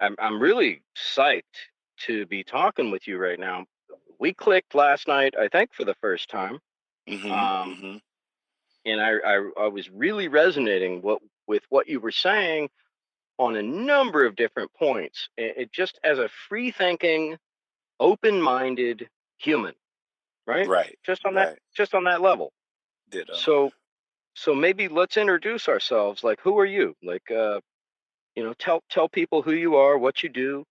I'm really psyched to be talking with you right now. We clicked last night, I think, for the first time. Mhm, Um, mhm. and I was really resonating with what you were saying on a number of different points. It just as a free thinking, open minded human, right? Right, right. Just on that level. Ditto. So so maybe let's introduce ourselves. Like, who are you? Like, tell people who you are, what you do.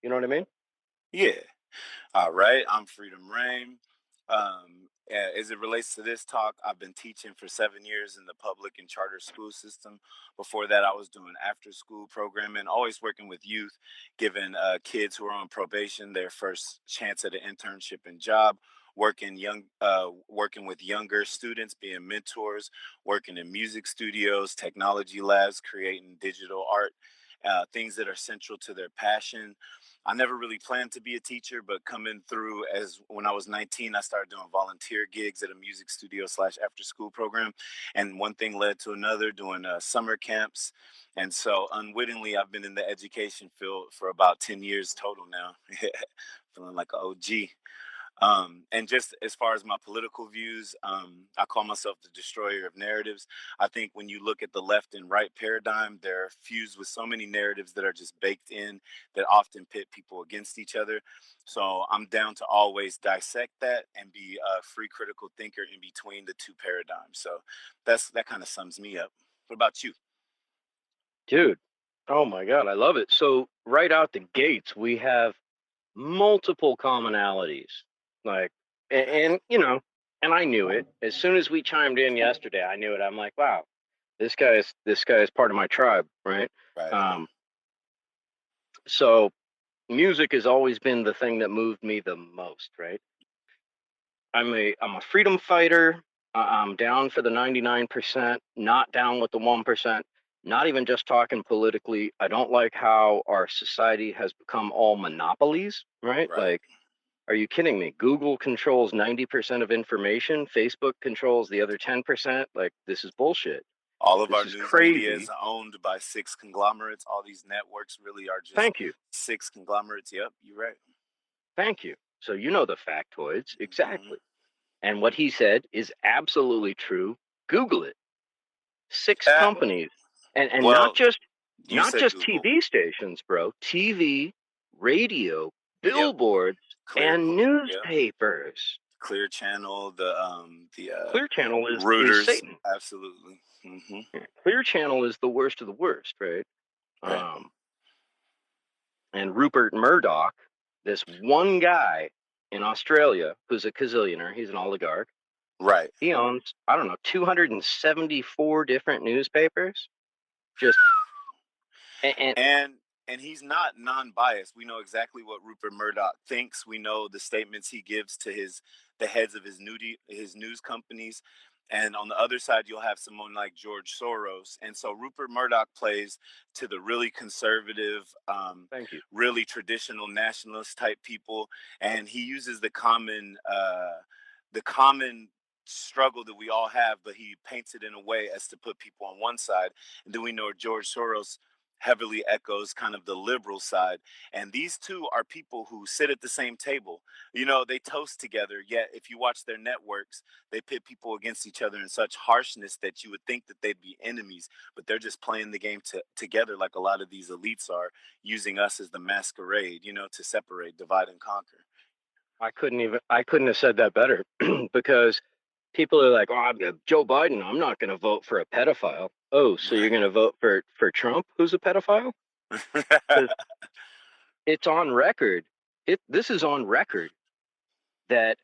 You know what I mean? Yeah. All right. I'm Freedom Rain. As it relates to this talk, I've been teaching for 7 years in the public and charter school system. Before that, I was doing after school programming, always working with youth, giving kids who are on probation their first chance at an internship and job. Working with younger students, being mentors, working in music studios, technology labs, creating digital art, things that are central to their passion. I never really planned to be a teacher, but coming through as when I was 19, I started doing volunteer gigs at a music studio slash after school program. And one thing led to another, doing summer camps. And so unwittingly, I've been in the education field for about 10 years total now, feeling like an OG. And just as far as my political views, I call myself the destroyer of narratives. I think when you look at the left and right paradigm, they're fused with so many narratives that are just baked in that often pit people against each other. So I'm down to always dissect that and be a free critical thinker in between the two paradigms. So that kind of sums me up. What about you? Dude, oh my God, I love it. So right out the gates, we have multiple commonalities. Like, and and I knew it as soon as we chimed in yesterday. I knew it. I'm like, wow, this guy is part of my tribe, right? Right. Um, so music has always been the thing that moved me the most, right? I'm a freedom fighter. I'm down for the 99%, not down with the 1%. Not even just talking politically. I don't like how our society has become all monopolies, right? Right. Like, are you kidding me? Google controls 90% of information, Facebook controls the other 10%. Like, this is bullshit. All of our This is news media crazy. is owned by six conglomerates. All these networks really are just Thank you. six conglomerates. Yep, you're right. Thank you. So, you know the factoids Hmm. exactly. And what he said is absolutely true. Google it. Six Uh, companies. And not well, just you not said just Google. TV stations, bro. TV, radio, Yep. billboards, Clear. and Yep. newspapers. Clear Channel. The Clear Channel is Reuters. Satan. Absolutely. Yeah, Clear Channel is the worst of the worst, right? Right. Um, and Rupert Murdoch, this one guy in Australia who's a gazillionaire, he's an oligarch. Right. He owns, I don't know, 274 different newspapers. Just and And he's not non-biased. We know exactly what Rupert Murdoch thinks. We know the statements he gives to the heads of his news companies. And on the other side, you'll have someone like George Soros. And so Rupert Murdoch plays to the really conservative, thank you. really traditional nationalist type people, and he uses the common struggle that we all have, but he paints it in a way as to put people on one side. And then we know George Soros heavily echoes kind of the liberal side. And these two are people who sit at the same table. You know, they toast together. Yet, if you watch their networks, they pit people against each other in such harshness that you would think that they'd be enemies, but they're just playing the game together like a lot of these elites are, using us as the masquerade, to separate, divide, and conquer. I couldn't have said that better because people are like, "Oh, Joe Biden. I'm not going to vote for a pedophile." Oh, so you're going to vote for Trump, who's a pedophile? Right. Because it's on record. This is on record that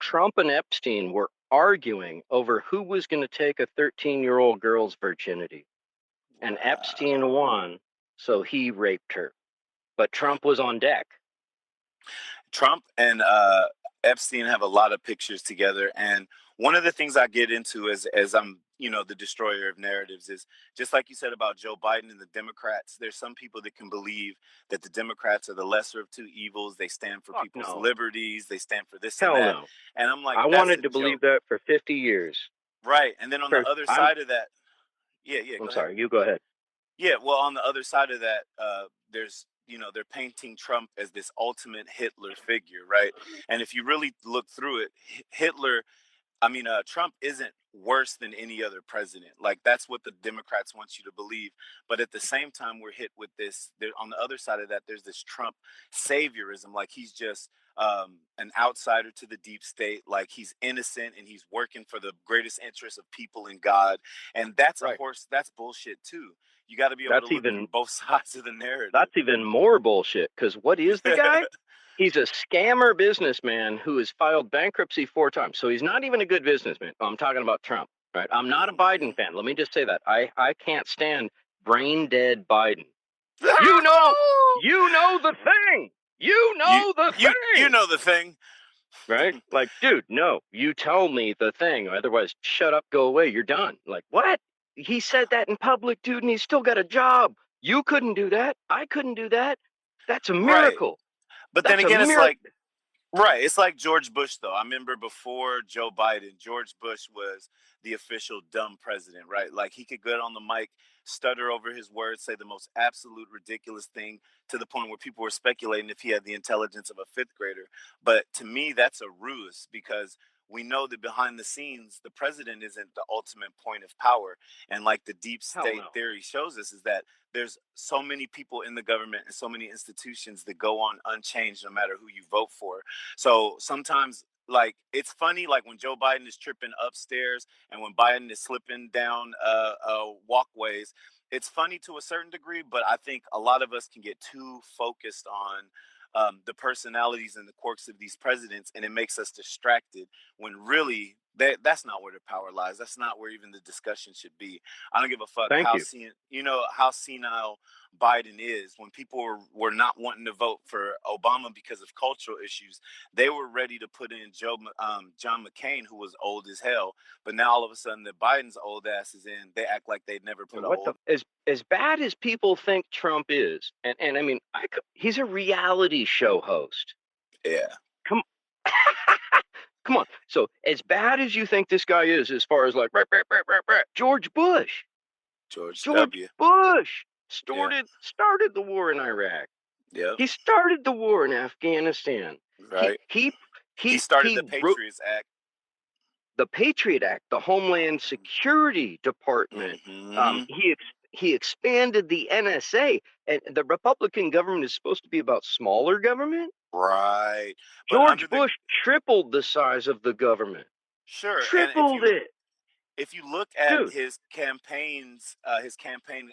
Trump and Epstein were arguing over who was going to take a 13-year-old girl's virginity, and Epstein Wow. won, so he raped her. But Trump was on deck. Trump and Epstein have a lot of pictures together, and one of the things I get into as I'm the destroyer of narratives is just like you said about Joe Biden and the Democrats. There's some people that can believe that the Democrats are the lesser of two evils. They stand for Fuck people's no. liberties. They stand for this and Hell that. no. And I'm like, I that's a wanted to believe joke, that for 50 years. right? And then on the For other I'm side of that, yeah, yeah, I'm go ahead. sorry, you go ahead. Yeah, well, on the other side of that, there's they're painting Trump as this ultimate Hitler figure, right? And if you really look through it, Hitler Trump isn't worse than any other president. Like that's what the Democrats want you to believe. But at the same time, we're hit with this. There, on the other side of that, there's this Trump saviorism. Like he's just an outsider to the deep state. Like he's innocent and he's working for the greatest interests of people and God. And that's a Right. horse. That's bullshit too. You got to be able to That's look through even both sides of the narrative. that's even more bullshit. Because what is the guy? He's a scammer businessman who has filed bankruptcy 4 times. So he's not even a good businessman. I'm talking about Trump, right? I'm not a Biden fan. Let me just say that. I can't stand brain dead Biden. You know, you know the thing. You you know the you thing. know the thing. Right? Like, dude, no, you tell me the thing. Otherwise, shut up, go away. You're done. Like, what? He said that in public, dude, and he's still got a job. You couldn't do that. I couldn't do that. That's a Right. miracle. But then That's a again, it's miracle. like, right. It's like George Bush, though. I remember before Joe Biden, George Bush was the official dumb president, right? Like he could get on the mic, stutter over his words, say the most absolute ridiculous thing to the point where people were speculating if he had the intelligence of a fifth grader. But to me, that's a ruse because we know that behind the scenes, the president isn't the ultimate point of power. And like the deep Hell state no. theory shows us, is that there's so many people in the government and so many institutions that go on unchanged no matter who you vote for. So sometimes, like, it's funny, like when Joe Biden is tripping upstairs and when Biden is slipping down walkways. It's funny to a certain degree, but I think a lot of us can get too focused on the personalities and the quirks of these presidents, and it makes us distracted when really that's not where the power lies. That's not where even the discussion should be. I don't give a fuck Thank you. how senile Biden is. When people were not wanting to vote for Obama because of cultural issues, they were ready to put in John McCain, who was old as hell. But now all of a sudden that Biden's old ass is in, they act like they'd never put And a what the old. as bad as people think Trump is, and I mean, he's a reality show host. Yeah. Come, come on. So as bad as you think this guy is, as far as like George Bush, George George W. Bush Yeah. started the war in Iraq. Yep. He started the war in Afghanistan. He Right. he He he started he the wrote Patriots Act. the Patriot Act, the Homeland Security Department. Mm-hmm. He expanded the NSA, and the Republican government is supposed to be about smaller government. Right. But under George the Bush tripled the size of the government, sure, and tripled it, if you look at dude. his campaign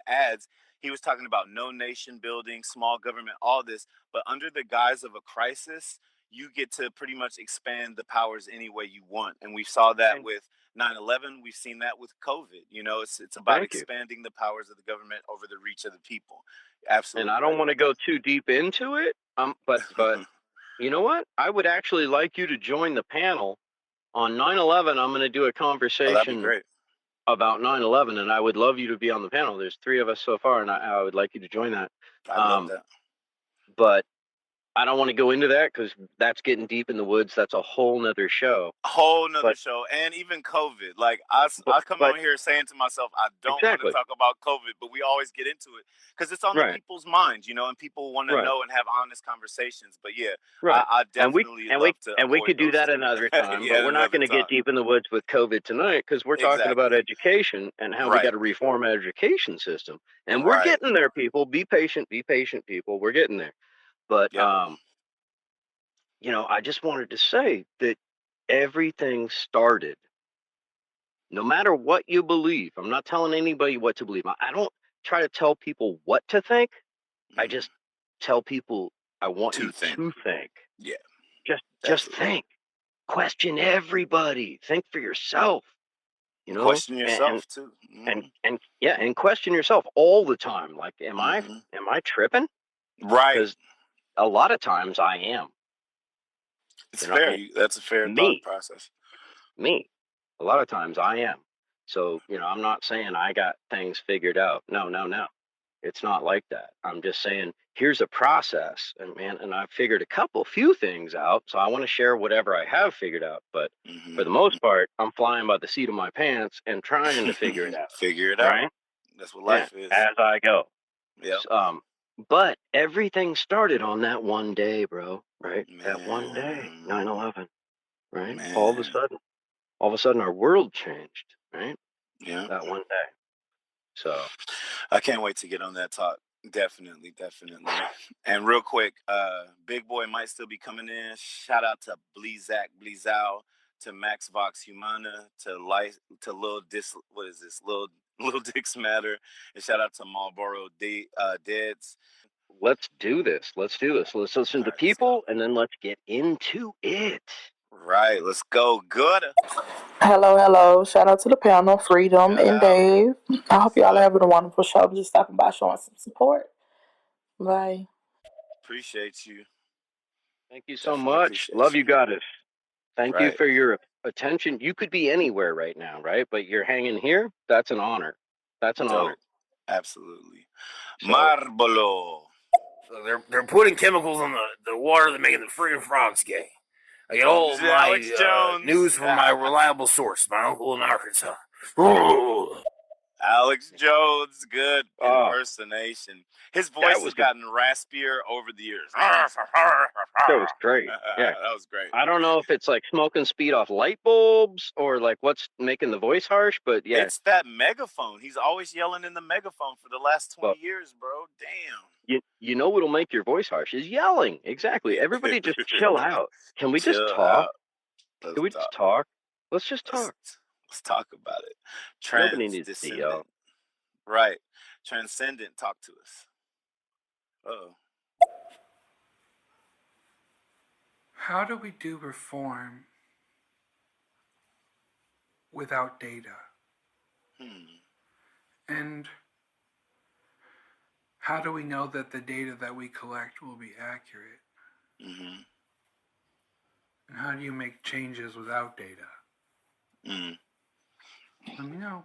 ads, he was talking about no nation building, small government, all this. But under the guise of a crisis, you get to pretty much expand the powers any way you want. And we saw that And with 9/11. We've seen that with COVID. It's about thank you. expanding the powers of the government over the reach of the people. And I Absolutely don't right want to about go too deep into it. But that. you know what? I would actually like you to join the panel on 9/11. I'm going to do a Oh, that'd be conversation great. about 9/11, and I would love you to be on the panel. There's 3 of us so far, and I would like you to join that. I'd love Um, that. but I don't want to go into that because that's getting deep in the woods. That's a whole nother show. Whole nother But show. And even COVID, like but I come but on here saying to myself, I don't want to exactly talk about COVID, but we always get into it because it's on the right, people's minds, and people want to right, know and have honest conversations. But yeah, right. I And we definitely and we love to and we avoid could do those. that another time. But Yeah, we're not another going to get time. deep in the woods with COVID tonight because we're talking about Exactly. education and how we got Right. to reform our education system. And we're Right. getting there, people. Be patient, people. We're getting there. But Yep. I just wanted to say that everything started, no matter what you believe. I'm not telling anybody what to believe. I don't try to tell people what to think. I Mhm. just tell people I want Two you things. to think. Yeah. Just Absolutely. think. Question everybody. Think for yourself, you And know? question And yourself too. and yeah, and question yourself all the time. Like, Hmm. am I tripping? Right. Because a lot of times I am. It's You know, fair. and That's a fair thought me, process. me. A lot of times I am. So, I'm not saying I got things figured out. No, no, no. It's not like that. I'm just saying here's a process, and man, and I've figured few things out. So I want to share whatever I have figured out. But for the Hmm. most part, I'm flying by the seat of my pants and trying to figure it out. Figure it out. Right? That's what Yeah, life is. as I go. Yep. Um, But everything started on that one day, bro. Right? That one day, Man, 9/11. Right? man, All of a sudden, our world changed. Right? yeah. That one day. So I can't wait to get on that talk. Definitely, definitely. And real quick, Big Boy might still be coming in. Shout out to Blizak Blizao, to Max Vox Humana, to Light, to Lil Dis. What is this? Lil Dix Matter, and shout out to Marlboro Deads. let's do this. Let's do this. Let's listen All to right, let's go. people, and then let's get into it. Right, let's go. Good. Hello, hello. Shout out to the panel, Freedom Shout and out. Dave. I hope What's y'all are up? having a wonderful show. I'm just stopping by showing some support. Bye. Appreciate you. Thank you so Definitely much. Love appreciate you. you, Goddess. Thank you Right. for your attention. You could be anywhere right now, right? But you're hanging here. That's an honor. That's an honor. Dope. Absolutely. So, Marbolo. So they're putting chemicals in the water that making the friggin' frogs gay. I get all of my Alex Jones. news from my reliable source, my uncle in Arkansas. Alex Jones, good oh, impersonation. His that voice has was good. gotten raspier over the years. That was great. Yeah. That was great. I don't know if it's like smoking speed off light bulbs or like what's making the voice harsh, but yeah. It's that megaphone. He's always yelling in the megaphone for the last 20 Well, years, bro. Damn. you know what'll make your voice harsh is yelling. Exactly. Everybody just chill out. Can we just Chill talk? out. Let's Can we just talk. talk? Let's just Let's talk. let's talk about it. Nobody needs to yell. Transcendent. Right. Transcendent, talk to us. Uh-oh. How do we do reform without data? And how do we know that the data that we collect will be accurate? Mm-hmm. And how do you make changes without data? Let me know.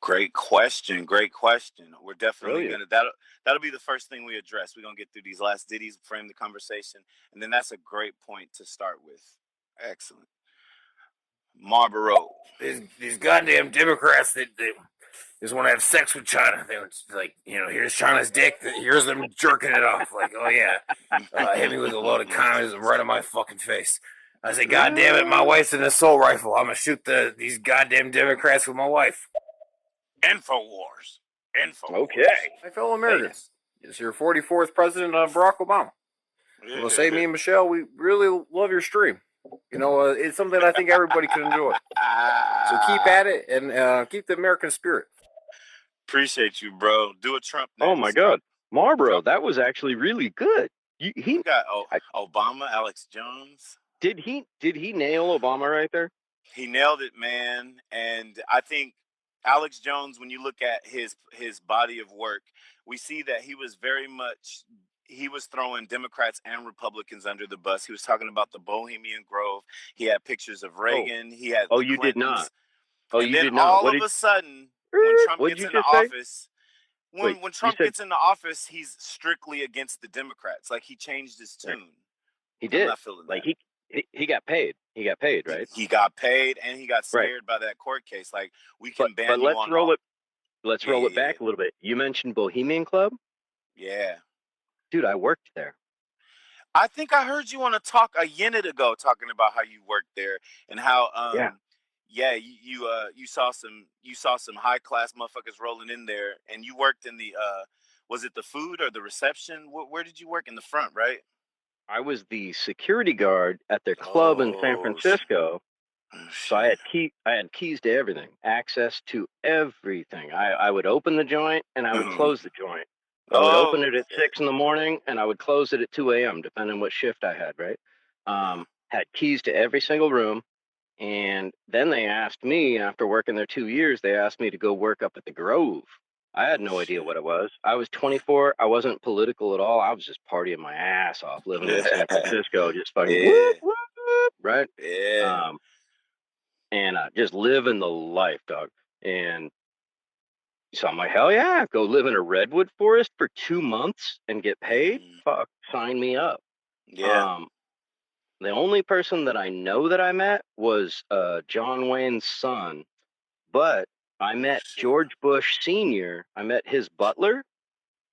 Great question. Great question. We're definitely Brilliant. gonna that'll be the first thing we address. We're gonna get through these last ditties, frame the conversation, and then that's a great point to start with. Excellent. Marlboro. These goddamn Democrats that just want to have sex with China. They're like, here's China's dick. Here's them jerking it off. Like, oh yeah, hit me with a load of communism right in my fucking face. I say, God damn it, my wife's an assault rifle. I'm gonna shoot these goddamn Democrats with my wife. Infowars. Okay. My fellow Americans, it's your 44th president, Barack Obama. I will say, me and Michelle, we really love your stream. It's something I think everybody can enjoy. So keep at it and keep the American spirit. Appreciate you, bro. Do a Trump next. Oh my God, Marlboro, that was actually really good. We got Obama, Alex Jones. Did he nail Obama right there? He nailed it, man. And I think Alex Jones, when you look at his body of work, we see that he was throwing Democrats and Republicans under the bus. He was talking about the Bohemian Grove. He had pictures of Reagan. He had the you Clintons. did not. Oh, and you then did not. all of a sudden, when Trump What'd gets you into just say? office, when Trump gets into office, he's strictly against the Democrats. Like, he changed his tune. He did. I'm not feeling like that. He got paid. He got paid, right? He got paid, and he got scared by that court case. Like, we can ban you on all. Let's roll it back a little bit. You mentioned Bohemian Club. Yeah. Dude, I worked there. I think I heard you on a talk a minute ago talking about how you worked there and how you saw some high class motherfuckers rolling in there, and you worked in the was it the food or the reception? Where did you work? In the front, right? I was the security guard at their club in San Francisco. So I had keys to everything, access to everything. I would open the joint and I would close the joint. I would open it at 6 a.m. and I would close it at 2 a.m. depending on what shift I had, right? Had keys to every single room. And then they asked me, after working there 2 years, they asked me to go work up at the Grove. I had no idea what it was. I was 24. I wasn't political at all. I was just partying my ass off, living in San Francisco, just fucking whoop, whoop, whoop, right? Yeah. And just living the life, dog. And so I'm like, hell yeah, go live in a redwood forest for 2 months and get paid? Fuck, sign me up. Yeah. The only person that I know that I met was John Wayne's son, but I met Shit. George Bush Sr. I met his butler,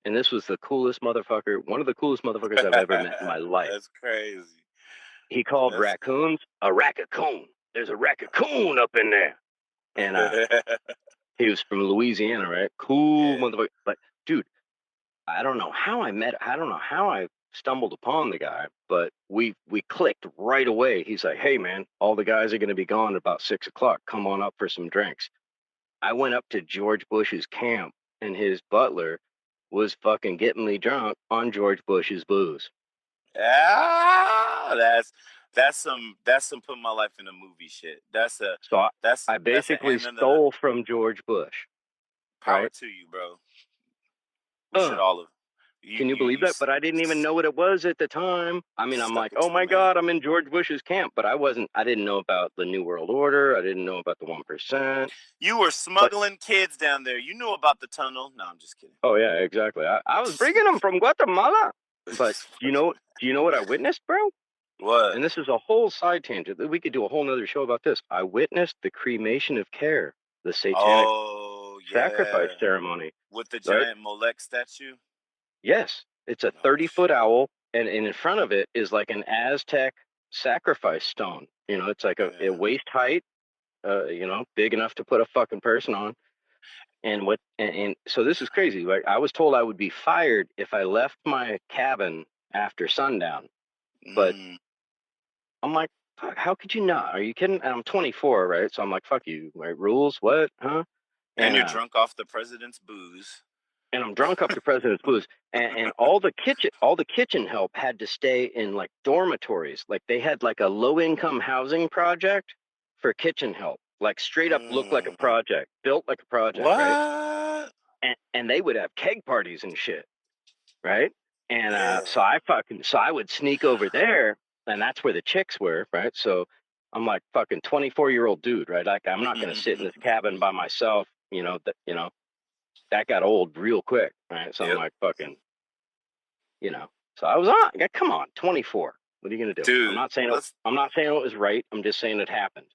and this was the coolest motherfucker, one of the coolest motherfuckers I've ever met in my life. That's crazy. He called raccoons a raccoon. There's a raccoon up in there. And he was from Louisiana, right? Cool Yeah. motherfucker. But dude, I don't know how I stumbled upon the guy, but we clicked right away. He's like, "Hey man, all the guys are gonna be gone at about 6 o'clock. Come on up for some drinks." I went up to George Bush's camp, and his butler was fucking getting me drunk on George Bush's booze. Ah, that's some putting my life in a movie shit. So I basically stole from George Bush. Power Right? to you, bro. We should all have. Can you believe that? But I didn't even know what it was at the time. I mean, I'm like, oh my God, I'm in George Bush's camp. But I didn't know about the New World Order. I didn't know about the 1%. You were smuggling kids down there. You knew about the tunnel. No, I'm just kidding. Oh yeah, exactly. I was bringing them from Guatemala. But do you know what I witnessed, bro? What? And this is a whole side tangent. We could do a whole nother show about this. I witnessed the cremation of care, the satanic sacrifice ceremony. With the giant Molech statue? Yes. It's a 30-foot owl, and in front of it is like an Aztec sacrifice stone. You know, it's like a waist height, big enough to put a fucking person on. And so this is crazy. Like, I was told I would be fired if I left my cabin after sundown. But I'm like, fuck, how could you not? Are you kidding? And I'm 24, right? So I'm like, fuck you. Right? Rules? What? Huh? And you're drunk off the president's booze. And I'm drunk up the president's booze. And all the kitchen help had to stay in like dormitories. Like they had like a low income housing project for kitchen help. Like straight up looked like a project, built like a project, right? And they would have keg parties and shit, right? And so I would sneak over there, and that's where the chicks were, right? So I'm like fucking 24-year-old dude, right? Like I'm not gonna sit in this cabin by myself, that got old real quick, right? So I'm like fucking, So I was on. Come on, 24. What are you gonna do? Dude, I'm not saying it was right. I'm just saying it happened.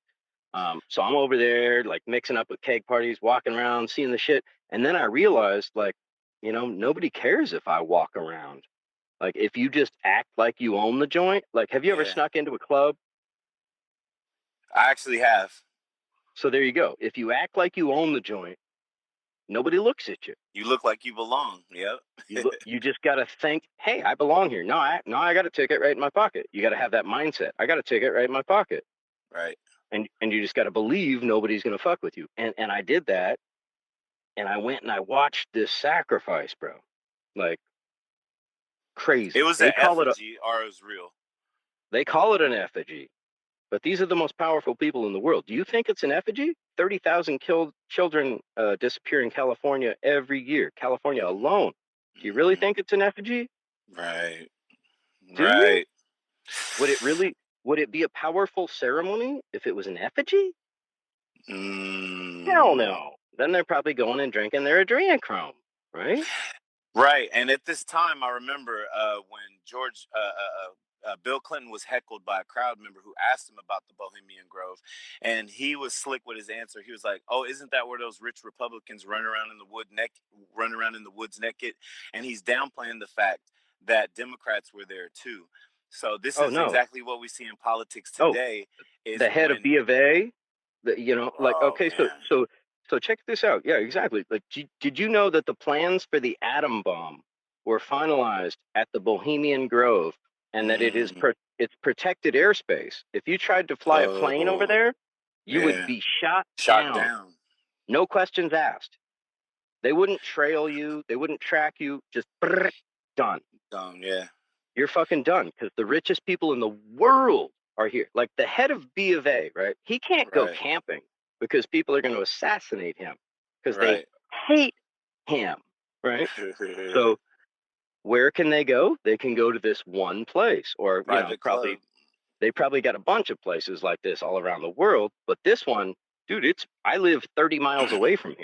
So I'm over there, like mixing up with keg parties, walking around, seeing the shit, and then I realized, like, nobody cares if I walk around. Like, if you just act like you own the joint. Like, have you ever snuck into a club? I actually have. So there you go. If you act like you own the joint, nobody looks at you. You look like you belong. Yep. You just got to think, hey, I belong here. No, I got a ticket right in my pocket. You got to have that mindset. I got a ticket right in my pocket. Right. And you just got to believe nobody's going to fuck with you. And I did that. And I went and I watched this sacrifice, bro. Like, crazy. It was an effigy, or it was real? They call it an effigy. But these are the most powerful people in the world. Do you think it's an effigy? 30,000 children disappear in California every year. California alone. Do you really think it's an effigy? Right. Do you? Would it be a powerful ceremony if it was an effigy? Hell no. Then they're probably going and drinking their adrenochrome, right? Right. And at this time, I remember when Bill Clinton was heckled by a crowd member who asked him about the Bohemian Grove, and he was slick with his answer. He was like, "Oh, isn't that where those rich Republicans run around in the woods naked?" And he's downplaying the fact that Democrats were there too. So this is exactly what we see in politics today. Is the head of B of A, So check this out. Yeah, exactly. Like, did you know that the plans for the atom bomb were finalized at the Bohemian Grove, and that it's protected airspace? If you tried to fly a plane over there, you would be shot down. No questions asked. They wouldn't trail you. They wouldn't track you. Just done. Done. Yeah. You're fucking done, because the richest people in the world are here. Like the head of B of A, right? He can't go camping because people are going to assassinate him because they hate him, right? So where can they go? They can go to this one place, or they probably got a bunch of places like this all around the world. But this one, dude, I live 30 miles away from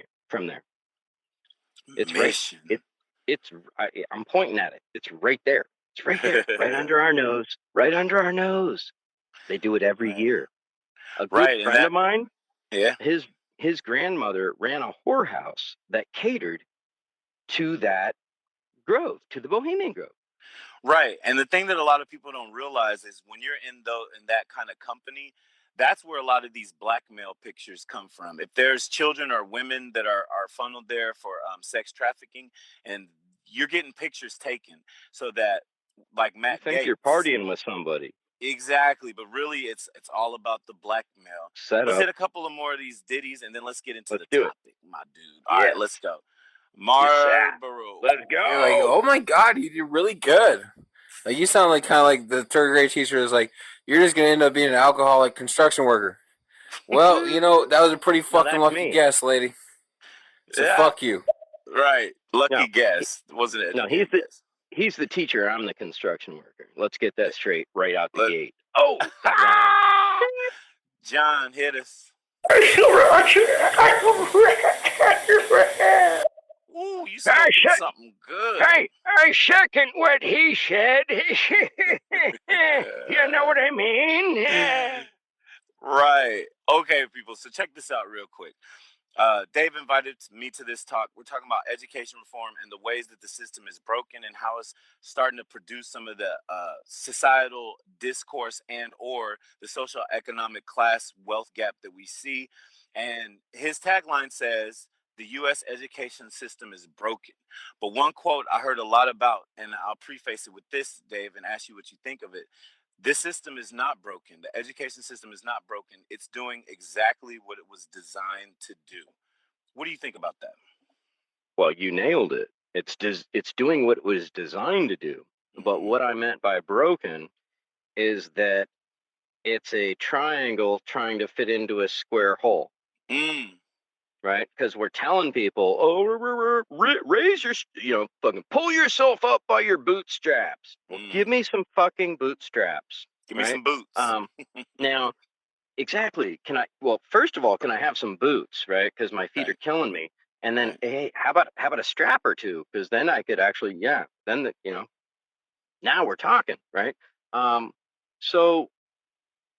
there. It's Mission. I'm pointing at it. It's right there. It's right there, right under our nose. Right under our nose. They do it every year. A good friend of mine, his his grandmother ran a whorehouse that catered to that grove, to the Bohemian Grove. Right. And the thing that a lot of people don't realize is when you're in that kind of company, that's where a lot of these blackmail pictures come from. If there's children or women that are funneled there for sex trafficking, and you're getting pictures taken so that, like You Matt think you're Gates. partying with somebody. Exactly, but really it's all about the blackmail. Set Let's up. hit a couple of more of these ditties and then let's get into Let's the do it. topic, my dude. All Yes. right, let's go. Yes, sir. Marlboro. Let's go. You're like, oh my god, you did really good. Like you sound like kind of like the third grade teacher is like, you're just gonna end up being an alcoholic construction worker. Well, you know that was a pretty fucking that's lucky me. guess, lady. So Yeah. fuck you. Right. Lucky No, guess. Wasn't it? No, he's the teacher. I'm the construction worker. Let's get that straight right out the gate. Oh, John, hit us. Ooh, you smoking something good. Hey, I second what he said. You know what I mean? Right. Okay, people. So check this out real quick. Dave invited me to this talk. We're talking about education reform and the ways that the system is broken and how it's starting to produce some of the societal discourse and or the social economic class wealth gap that we see. And his tagline says, the U.S. education system is broken. But one quote I heard a lot about, and I'll preface it with this, Dave, and ask you what you think of it. This system is not broken. The education system is not broken. It's doing exactly what it was designed to do. What do you think about that? Well, you nailed it. It's doing what it was designed to do. But what I meant by broken is that it's a triangle trying to fit into a square hole. Right? Because we're telling people, oh, raise your, fucking pull yourself up by your bootstraps. Well, give me some fucking bootstraps. Give me some boots. Now, exactly. Well, first of all, can I have some boots, right? Because my feet are killing me. And then, hey, how about a strap or two? Because then I could actually, then, now we're talking, right? So,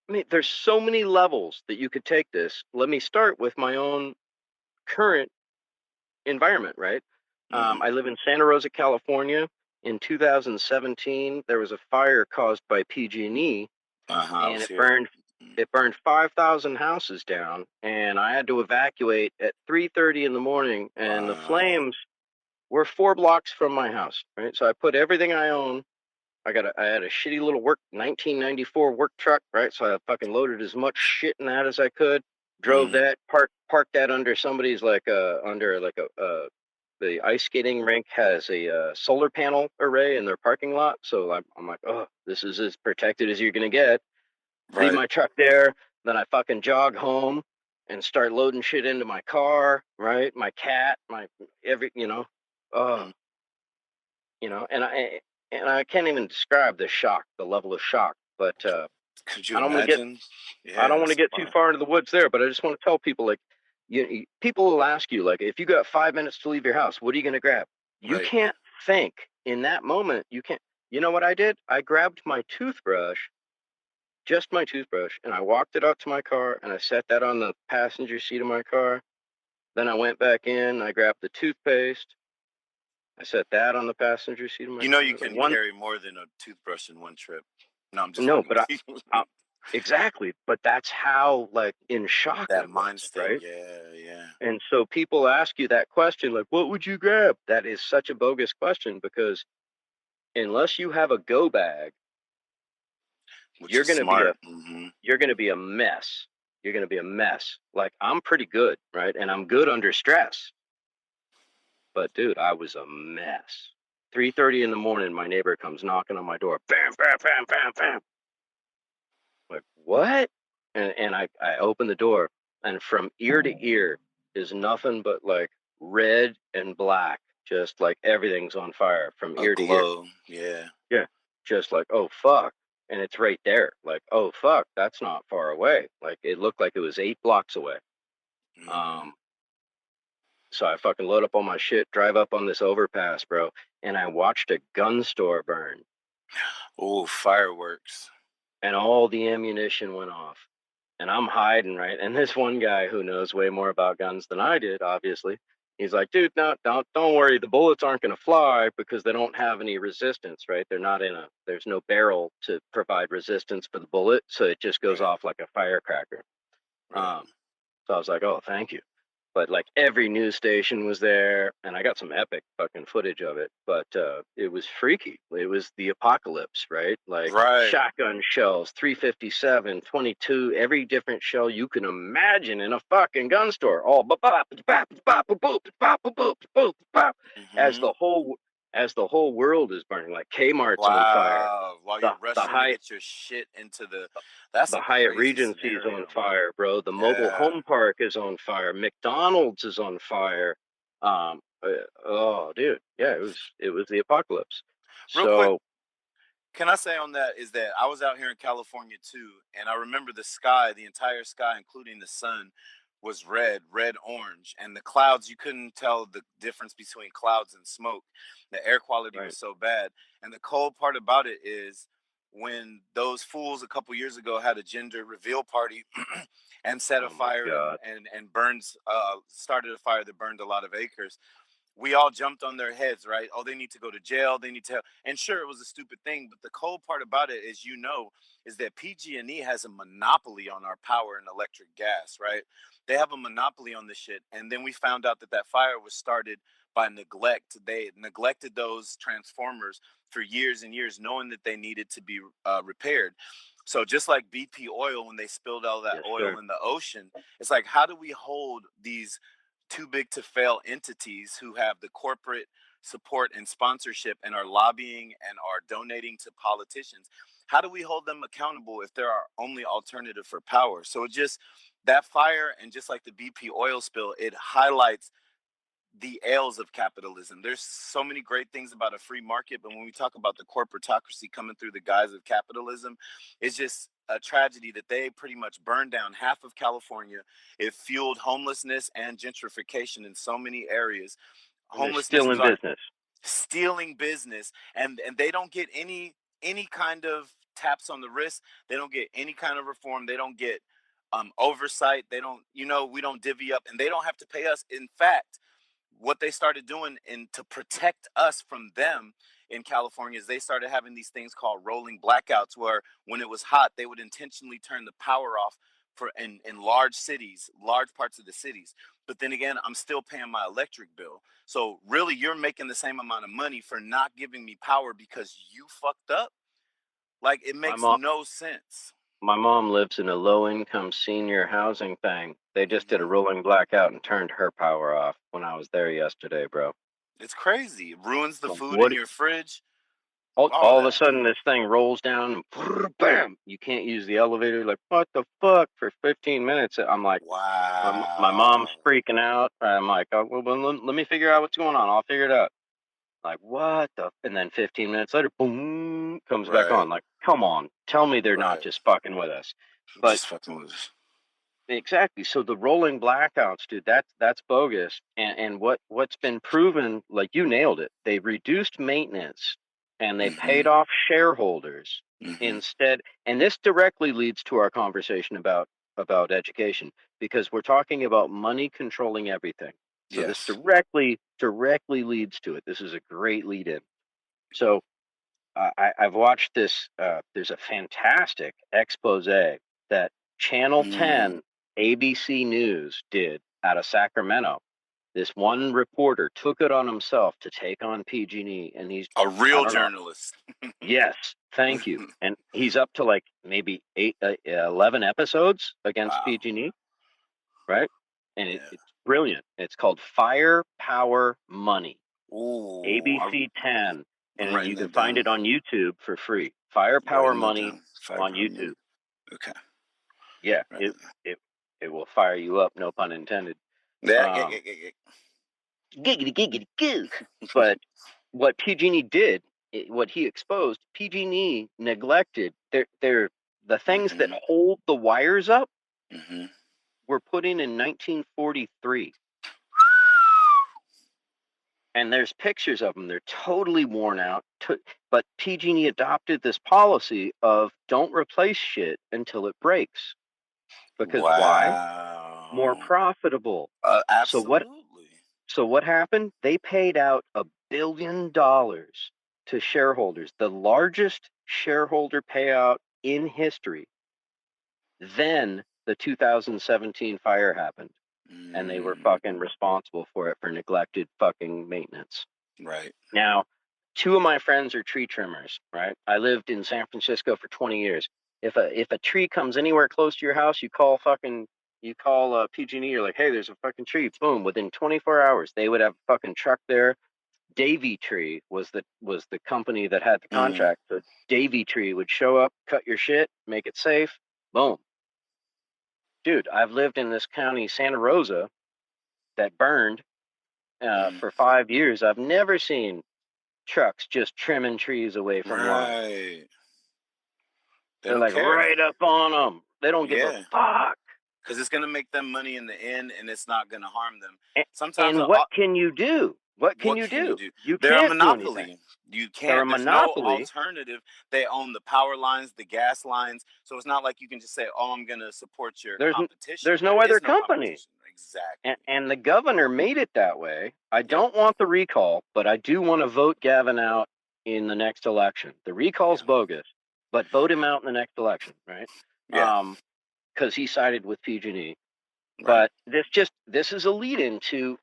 I mean, there's so many levels that you could take this. Let me start with my own current environment, right? I live in Santa Rosa, California. In 2017, there was a fire caused by PG&E, and it burned 5,000 houses down, and I had to evacuate at 3:30 in the morning, and the flames were 4 blocks from my house, right? So I put everything I own. I had a shitty little 1994 work truck, right? So I fucking loaded as much shit in that as I could. Drove that, parked that under somebody's the ice skating rink has a solar panel array in their parking lot. So I'm like, oh, this is as protected as you're gonna get. Leave my truck there, then I fucking jog home and start loading shit into my car, right? My cat, and I can't even describe the level of shock. But could you I don't imagine? I don't want to get too far into the woods there, but I just want to tell people, like, people will ask you, like, if you got 5 minutes to leave your house, what are you going to grab? You can't think in that moment. You can't. You know what I did? I grabbed my toothbrush, just my toothbrush, and I walked it out to my car, and I set that on the passenger seat of my car. Then I went back in, I grabbed the toothpaste. I set that on the passenger seat of my car. You know you can carry more than a toothbrush in one trip. No, I'm just but exactly. But that's how, like, in shock that I was, mind state, right? Yeah. And so people ask you that question, like, what would you grab? That is such a bogus question, because unless you have a go bag, you're going to be a mess. You're going to be a mess. Like, I'm pretty good, right? And I'm good under stress. But dude, I was a mess. 3:30 in the morning, my neighbor comes knocking on my door. Bam, bam, bam, bam, bam. Like, what? And I open the door, and from ear to ear is nothing but, like, red and black, just like everything's on fire from ear to ear. Yeah, just like, oh fuck. And it's right there, like, oh fuck, that's not far away. Like, it looked like it was 8 blocks away. So I fucking load up all my shit, drive up on this overpass, bro, and I watched a gun store burn. Oh, fireworks. And all the ammunition went off. and I'm hiding, right? And this one guy who knows way more about guns than I did, obviously, he's like, dude, no, don't worry. The bullets aren't going to fly because they don't have any resistance, right? They're not in a, there's no barrel to provide resistance for the bullet. So it just goes Right. off like a firecracker. Right. So I was like, oh, thank you. But like every news station was there, and I got some epic fucking footage of it. But it was freaky. It was the apocalypse, right? Like Right. shotgun shells, 357, 22, every different shell you can imagine in a fucking gun store. All as Mm-hmm. the whole as the whole world is burning. Like Kmart's on fire. Wow. While The you're the rushing to high get your shit into the, that's the a Hyatt crazy Regency is on scenario. fire, bro. The mobile Yeah. home park is on fire. McDonald's is on fire. Oh, dude, yeah, it was the apocalypse. Real quick, So can I say on that is that I was out here in California too, and I remember the sky, the entire sky, including the sun, was red, orange, and the clouds, you couldn't tell the difference between clouds and smoke. The air quality right. was so bad. And the cold part about it is when those fools a couple years ago had a gender reveal party and set a Oh my fire God. and burns started a fire that burned a lot of acres, we all jumped on their heads, right? Oh, they need to go to jail. They need to, and sure, it was a stupid thing. But the cold part about it, as you know, is that PG&E has a monopoly on our power and electric gas, right? They have a monopoly on this shit. And then we found out that that fire was started by neglect. They neglected those transformers for years and years, knowing that they needed to be repaired. So just like BP oil, when they spilled all that Yes, oil sir. in the ocean, it's like, how do we hold these too big to fail entities who have the corporate support and sponsorship and are lobbying and are donating to politicians? How do we hold them accountable if they're our only alternative for power? So it just, that fire, and just like the BP oil spill, it highlights the ails of capitalism. There's so many great things about a free market, but when we talk about the corporatocracy coming through the guise of capitalism, it's just a tragedy that they pretty much burned down half of California. It fueled homelessness and gentrification in so many areas. And they're Homelessness still was in our business. stealing business, and they don't get any kind of taps on the wrist. They don't get any kind of reform. They don't get oversight. They don't, we don't divvy up, and they don't have to pay us. In fact, what they started doing to protect us from them in California is they started having these things called rolling blackouts, where when it was hot, they would intentionally turn the power off for in large cities, large parts of the cities. But then again, I'm still paying my electric bill. So really, you're making the same amount of money for not giving me power because you fucked up. Like, it My makes mom no sense. my mom lives in a low income senior housing thing. They just did a Hmm. rolling blackout and turned her power off when I was there yesterday, bro. It's crazy. It ruins the Like food in what your fridge. All all of a that. sudden this thing rolls down and bam, you can't use the elevator. Like what the fuck for 15 minutes? I'm like, my mom's Wow. freaking out. I'm like, oh, well, let me figure out what's going on. I'll figure it out. Like what the? And then 15 minutes later, boom, comes back Right. on. Like, come on, tell me they're not Right. just fucking with us. But Just fucking with us. exactly. So the rolling blackouts, dude, that's bogus. And what's been proven, like you nailed it, they reduced maintenance and they paid Hmm. off shareholders Hmm. instead. And this directly leads to our conversation about education because we're talking about money controlling everything. So this Yes. directly leads to it. This is a great lead in. So I've watched this. There's a fantastic expose that Channel Mm. 10 ABC News did out of Sacramento. This one reporter took it on himself to take on PG&E, and A I real don't know. journalist. Yes, thank you. And he's up to like maybe 11 episodes against Wow. PG&E, right? And Yeah. it's brilliant. It's called Fire Power Money. Ooh. ABC 10, I'm and writing you can that find down. it on YouTube for free. Firepower Writing that Money down. on Fiber money. YouTube. Okay. Yeah, Writing that down. it will fire you up, no pun intended. Yeah. Yeah. Um, Yeah. Yeah. giggity giggity goo. But what PG&E did, what he exposed, PG&E neglected the things that Hmm. hold the wires up Hmm. were put in 1943. And there's pictures of them. They're totally worn out. But PG&E adopted this policy of don't replace shit until it breaks. Because why? More Wow. profitable. So what Absolutely. so what happened? They paid out $1 billion to shareholders, the largest shareholder payout in history. Then the 2017 fire happened, and they were fucking responsible for it for neglected fucking maintenance. Right. Now, two of my friends are tree trimmers, right? I lived in San Francisco for 20 years. If a tree comes anywhere close to your house, you call PG&E. You're like, hey, there's a fucking tree. Boom! Within 24 hours, they would have a fucking truck there. Davy Tree was the company that had the Mm. contract. So Davy Tree would show up, cut your shit, make it safe. Boom, dude. I've lived in this county, Santa Rosa, that burned for 5 years. I've never seen trucks just trimming trees away from lines. Right. They They're don't like care. right up on them. They don't give a Yeah. fuck. Because it's going to make them money in the end, and it's not going to harm them. And, Sometimes, and what can you do? What can what you can you do? do? You They're a can't do anything. monopoly. You They're a can't. There's no monopoly. alternative. They own the power lines, the gas lines. So it's not like you can just say, "Oh, I'm going to support your competition." There's no There other is no company. competition. Exactly. And the governor made it that way. I Yep. don't want the recall, but I do want to vote Gavin out in the next election. The recall's Yeah. bogus, but vote him out in the next election, right? Yeah. Because he sided with PG&E. Right. But this is a lead into,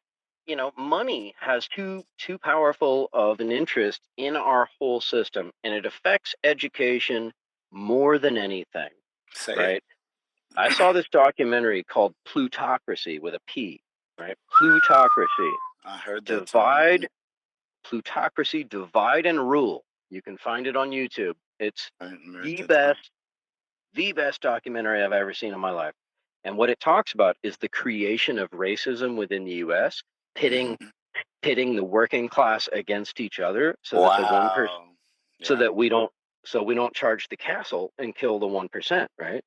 money has too powerful of an interest in our whole system, and it affects education more than anything, Say it. right? I saw this documentary called Plutocracy with a P, right? Plutocracy. I heard that term. Plutocracy, divide and rule. You can find it on YouTube. It's I heard the that term. best documentary I've ever seen in my life. And what it talks about is the creation of racism within the US, pitting the working class against each other so that the 1%, Wow. so Yeah. that we don't charge the castle and kill the 1%, right?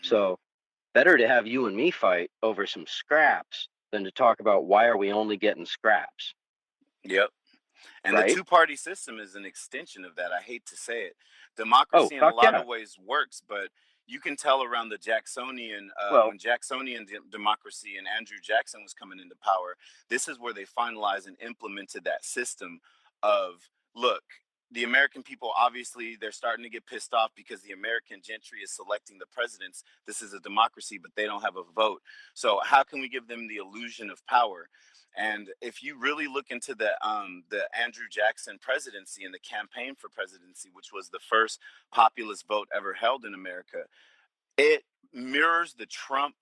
So better to have you and me fight over some scraps than to talk about why are we only getting scraps, Yep. And the right? two-party system is an extension of that. I hate to say it. Oh, Democracy in a fuck lot yeah. of ways works, but you can tell around the Jacksonian, Well, when Jacksonian democracy and Andrew Jackson was coming into power, this is where they finalized and implemented that system of, look, the American people, obviously, they're starting to get pissed off because the American gentry is selecting the presidents. This is a democracy, but they don't have a vote. So how can we give them the illusion of power? And if you really look into the Andrew Jackson presidency and the campaign for presidency, which was the first populist vote ever held in America, it mirrors the Trump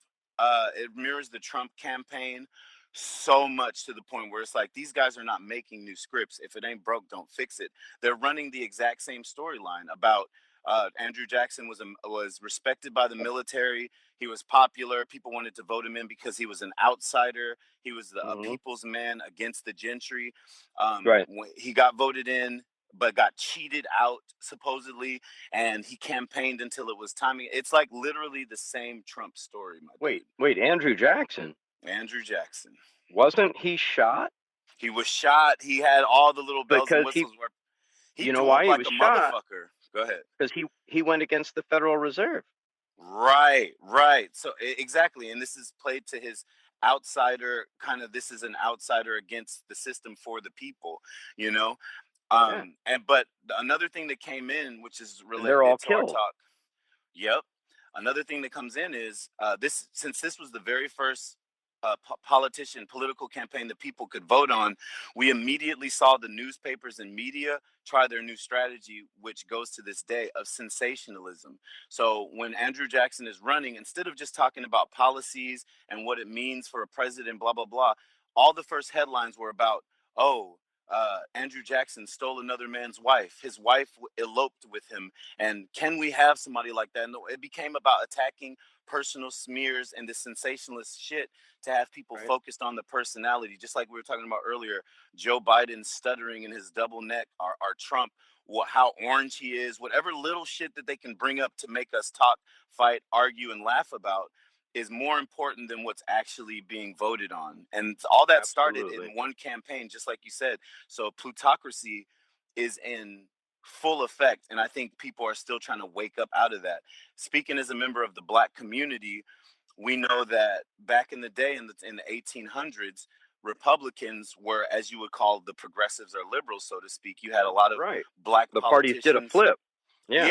campaign so much, to the point where it's like these guys are not making new scripts. If it ain't broke, don't fix it. They're running the exact same storyline about Andrew Jackson was respected by the military. He was popular. People wanted to vote him in because he was an outsider. He was a people's man against the gentry. right. When he got voted in, but got cheated out supposedly, and he campaigned until it was timing. It's like literally the same Trump story, my dude. Wait, Andrew Jackson, Andrew Jackson. wasn't he shot? He was shot. He had all the little bells and Because whistles where he you know dueled why he like was a shot? motherfucker. Go ahead. Because he went against the Federal Reserve. Right. So exactly, and this is played to his outsider kind of. This is an outsider against the system for the people, you know. Yeah. But another thing that came in, which is And they're all related to our killed. talk. Yep. Another thing that comes in is this. Since this was the very first political campaign that people could vote on, we immediately saw the newspapers and media try their new strategy, which goes to this day, of sensationalism. So when Andrew Jackson is running, instead of just talking about policies and what it means for a president, blah blah blah, all the first headlines were about, oh, Andrew Jackson stole another man's wife. His wife eloped with him. And can we have somebody like that? And it became about attacking personal smears and the sensationalist shit to have people focused on the personality. Just like we were talking about earlier, Joe Biden stuttering in his double neck, or Trump, how orange he is, whatever little shit that they can bring up to make us talk, fight, argue, and laugh about is more important than what's actually being voted on. And all that started in one campaign, just like you said. So plutocracy is in full effect, and I think people are still trying to wake up out of that. Speaking as a member of the Black community, we know that back in the day, in the 1800s, Republicans were, as you would call, the progressives or liberals, so to speak. You had a lot of Right. black The parties did a politicians. flip. Yeah.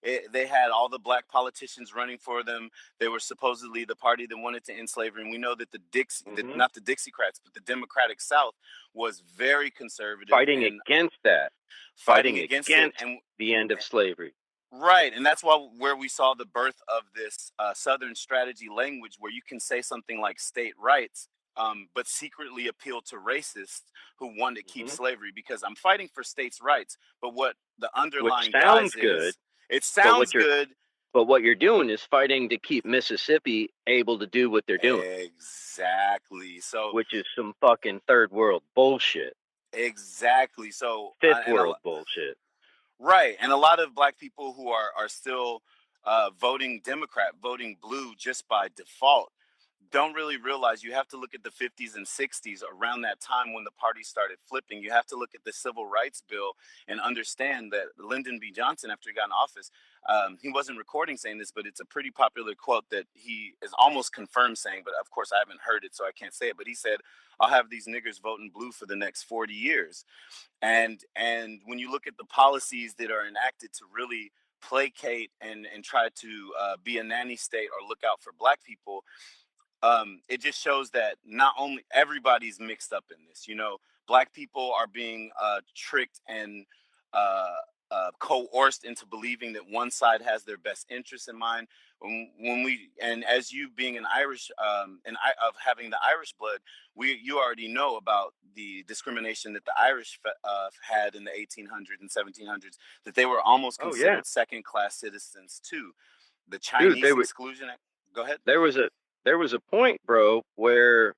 Yeah, they had all the black politicians running for them. They were supposedly the party that wanted to end slavery. And we know that Hmm. not the Dixiecrats, but the Democratic South was very conservative Fighting and against that. fighting Fighting against it. against the end of slavery. Right, and that's where we saw the birth of this Southern strategy language, where you can say something like state rights, but secretly appeal to racists who want to keep Hmm. slavery, because I'm fighting for states' rights. But what the Which underlying sounds guise good, is, it but sounds good. what you're doing is fighting to keep Mississippi able to do what they're doing, Exactly. So which is some fucking third world bullshit, exactly. So fifth and world bullshit. right, and a lot of black people who are still voting Democrat, voting blue just by default, don't really realize you have to look at the 50s and 60s, around that time when the party started flipping. You have to look at the Civil Rights Bill and understand that Lyndon B. Johnson, after he got in office, he wasn't recording saying this, but it's a pretty popular quote that he is almost confirmed saying, but of course I haven't heard it, so I can't say it. But he said, "I'll have these niggers voting blue for the next 40 years." And when you look at the policies that are enacted to really placate and try to be a nanny state or look out for black people, it just shows that not only everybody's mixed up in this. Black people are being tricked and uh, coerced into believing that one side has their best interests in mind. When we, and as you being an Irish, of having the Irish blood, you already know about the discrimination that the Irish had in the 1800s and 1700s, that they were almost Oh yeah, considered second class citizens too. The dude, Chinese exclusion. Go ahead. there was a point, bro, where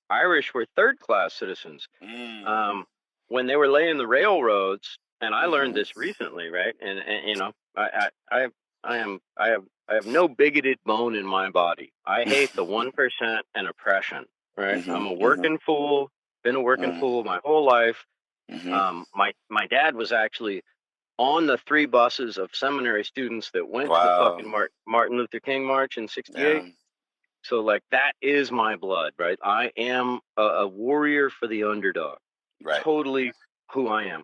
Irish were third class citizens. Mm. Um, when they were laying the railroads, and I learned Mhm. this recently, right? And I have no bigoted bone in my body. I hate the 1% and oppression, right? I'm Mhm. a Mhm. working fool, been a working Mhm. fool my whole life. Mhm. My dad was actually on the 3 buses of seminary students that went to the Wow. fucking Martin Luther King March in '68. Yeah. So like that is my blood, right? I am a warrior for the underdog. Right. Totally who I am.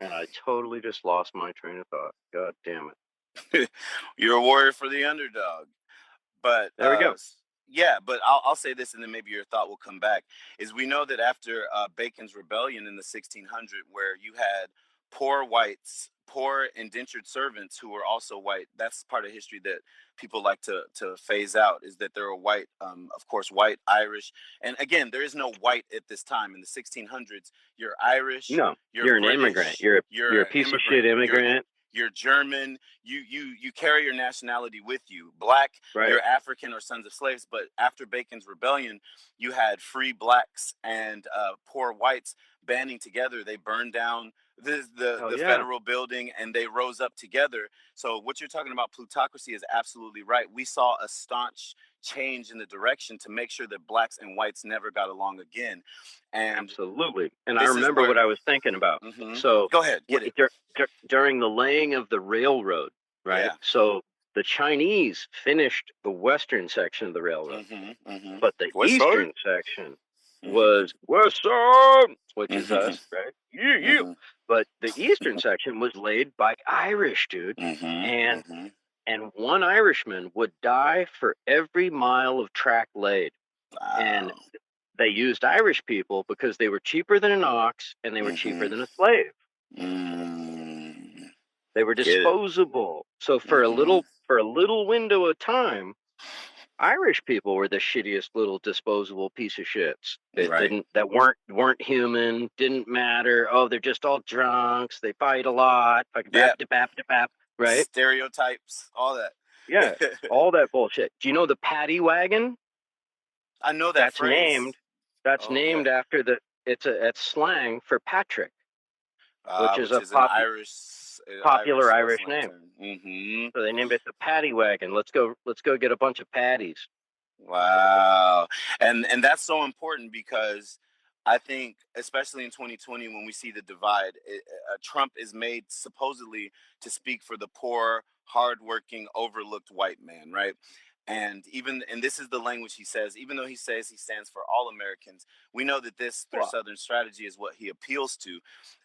And I totally just lost my train of thought. God damn it. You're a warrior for the underdog. But There we go. yeah, but I'll say this, and then maybe your thought will come back. Is we know that after Bacon's rebellion in the 1600s, where you had poor whites, poor indentured servants who were also white. That's part of history that people like to phase out. Is that there are white, of course, white, Irish, and again, there is no white at this time in the 1600s. You're Irish, No, you're you're an immigrant. British, You're you're a an piece of shit immigrant, immigrant. you're German. You carry your nationality with you. Black, Right. you're African or sons of slaves. But after Bacon's rebellion, you had free blacks and poor whites banding together. They burned down Hell the yeah. federal building, and they rose up together. So what you're talking about, plutocracy, is absolutely right. We saw a staunch change in the direction to make sure that blacks and whites never got along again. And Absolutely. And I this is remember where. what I was thinking about. Mhm. So Go ahead, get it. during the laying of the railroad, right? Yeah. So the Chinese finished the western section of the railroad, Mhm. Mhm. but the West Side. eastern section Mhm. was Western, which is Mhm. us, right? Yeah, yeah. Mhm. But the eastern section was laid by Irish, dude. Mhm. And Mhm. one Irishman would die for every mile of track laid. And Wow. they used Irish people because they were cheaper than an ox and they were cheaper Mhm. than a slave. Mm. They were Get it. disposable. So Mhm. for a little window of time, Irish people were the shittiest little disposable piece of shits Right. that weren't human, didn't matter. Oh, they're just all drunks. They fight a lot. Like bap Yeah. to bap to bap. Right? Stereotypes. All that. Yeah. All that bullshit. Do you know the paddy wagon? I know that That's phrase. named that's Oh, okay. named after it's slang for Patrick, which is Which a is an Irish popular Irish slang name. term. Mhm. So they named it the paddy wagon. Let's go get a bunch of paddies. Wow. And that's so important, because I think, especially in 2020, when we see the divide, Trump is made supposedly to speak for the poor hardworking, overlooked white man, right? And this is the language he says, even though he says he stands for all Americans, we know that this, through Well, Southern strategy, is what he appeals to.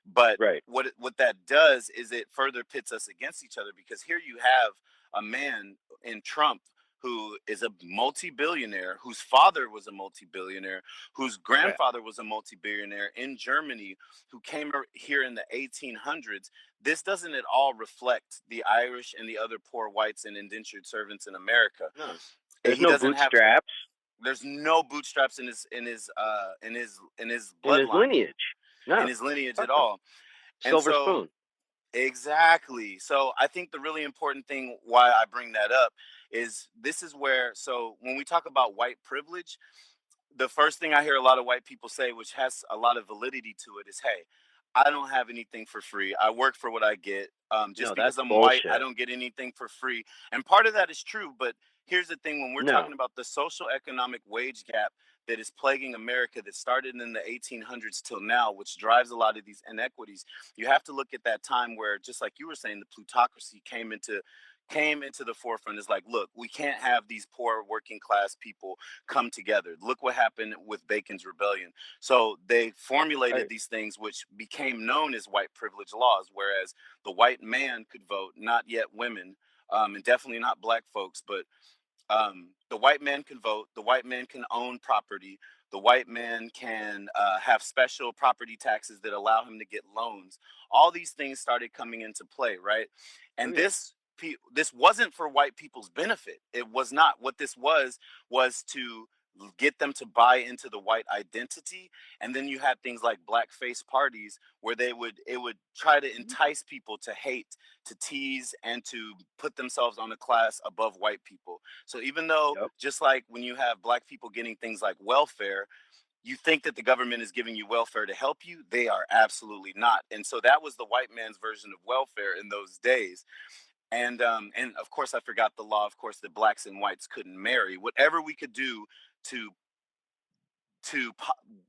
But right. what that does is it further pits us against each other, because here you have a man in Trump who is a multi-billionaire, whose father was a multi-billionaire, whose Right. grandfather was a multi-billionaire in Germany, who came here in the 1800s. This doesn't at all reflect the Irish and the other poor whites and indentured servants in America. No. There's He no doesn't have. bootstraps There's no bootstraps in his in his bloodline, lineage. in No. his lineage Fuck at no. all. And Silver so, spoon. exactly. So I think the really important thing why I bring that up is this is where, so when we talk about white privilege, the first thing I hear a lot of white people say, which has a lot of validity to it, is, "Hey, I don't have anything for free. I work for what I get. Just No, because that's I'm white, I bullshit. don't get anything for free." And part of that is true, but here's the thing: when we're No. talking about the social economic wage gap that is plaguing America, that started in the 1800s till now, which drives a lot of these inequities, you have to look at that time where, just like you were saying, the plutocracy came into the forefront. Is like, look, we can't have these poor working class people come together. Look what happened with Bacon's Rebellion. So they formulated Right. these things which became known as white privilege laws, whereas the white man could vote, not yet women, and definitely not black folks, but the white man can vote, the white man can own property, the white man can have special property taxes that allow him to get loans. All these things started coming into play, right? Oh And yeah. this wasn't for white people's benefit. It was not. What this was to get them to buy into the white identity. And then you had things like blackface parties, where it would try to entice people to hate, to tease, and to put themselves on a class above white people. So even though, Yep. just like when you have black people getting things like welfare, you think that the government is giving you welfare to help you, they are absolutely not. And so that was the white man's version of welfare in those days. And of course, I forgot the law, of course, that blacks and whites couldn't marry. Whatever we could do to to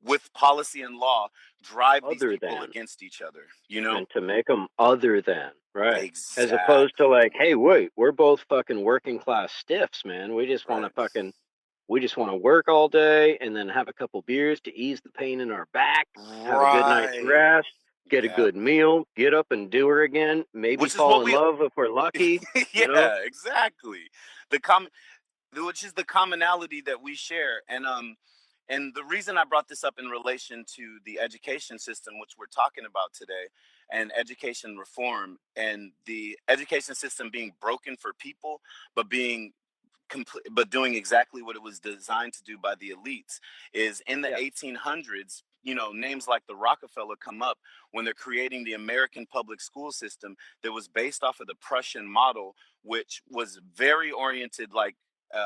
with policy and law, drive these Other people than, against each other, you know? and to make them other than, right? As opposed to like, Exactly. hey, wait, we're both fucking working class stiffs, man. Right. We just want to work all day and then have a couple beers to ease the pain in our back, have a good night's Right. rest, get a Yeah. good meal, get up and do her again, maybe Which is fall what in we love if we're lucky, you know? yeah, exactly. The com which is the commonality that we share. And the reason I brought this up in relation to the education system, which we're talking about today, and education reform, and the education system being broken for people, but being but doing exactly what it was designed to do by the elites, is in the Yeah, 1800s. Names like the Rockefeller come up when they're creating the American public school system that was based off of the Prussian model, which was very oriented, like,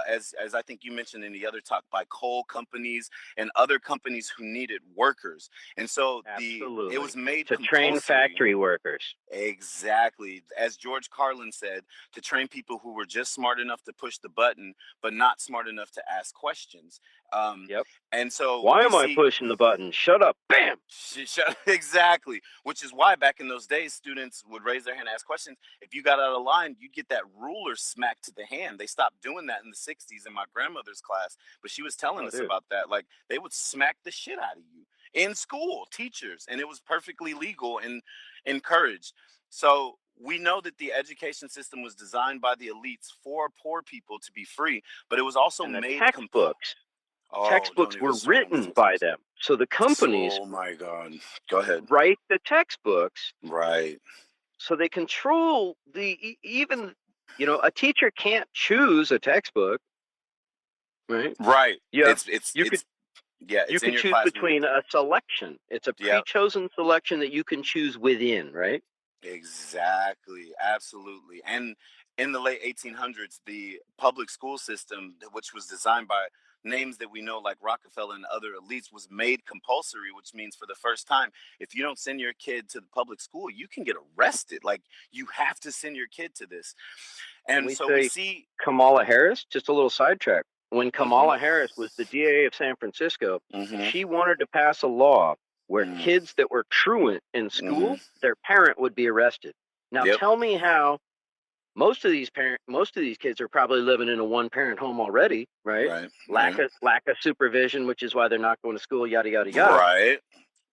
as I think you mentioned in the other talk, by coal companies and other companies who needed workers. And so it absolutely. was made To train compulsory. factory workers. Exactly. As George Carlin said, to train people who were just smart enough to push the button, but not smart enough to ask questions. Um, Yep. and so Why we am I see pushing the button? Shut up. Bam. exactly, which is why back in those days, students would raise their hand, ask questions. If you got out of line, you'd get that ruler smacked to the hand. They stopped doing that in the 60s in my grandmother's class, but she was telling Oh, us dude. about that. Like, they would smack the shit out of you in school, teachers, and it was perfectly legal and encouraged. So we know that the education system was designed by the elites for poor people to be free, but it was also And the made Oh, don't textbooks even were start on the written by textbooks. them. So the companies Oh my God. Go ahead. write the textbooks Right. so they control even, a teacher can't choose a textbook, right? Right. Yeah. You could Yeah, you it's in could your choose classroom. between a selection. It's a Yeah, pre-chosen selection that you can choose within, right? exactly. Absolutely. And in the late 1800s, the public school system, which was designed by names that we know like Rockefeller and other elites, was made compulsory, which means for the first time, if you don't send your kid to the public school, you can get arrested. Like, you have to send your kid to this. Can And we so we say see. Kamala Harris? Just a little sidetrack. When Mm-hmm, Kamala Harris was the DA of San Francisco, mm-hmm, she wanted to pass a law where mm-hmm, kids that were truant in mm-hmm. school, their parent would be arrested. Now Yep. tell me how most of these kids are probably living in a one-parent home already, right? Right. Lack of supervision, which is why they're not going to school, yada yada yada. Right.